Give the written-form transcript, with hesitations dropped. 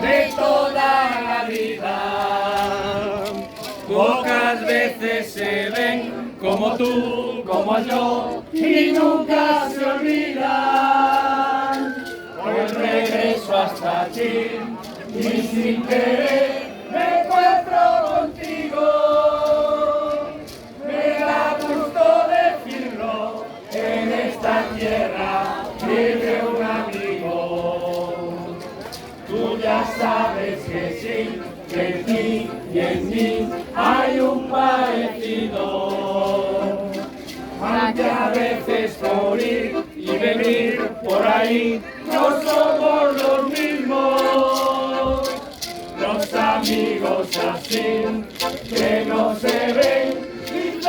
de toda la vida. Pocas veces se ven como tú, como yo, y nunca se olvidan. Hoy regreso hasta ti y sin querer me encuentro contigo. Me da gusto decirlo, en esta tierra vive un amigo. Tú ya sabes que sí, que en ti y en mí hay un parecido. Aunque a veces por ir y venir por ahí no somos los mismos. Los amigos así que no se ven y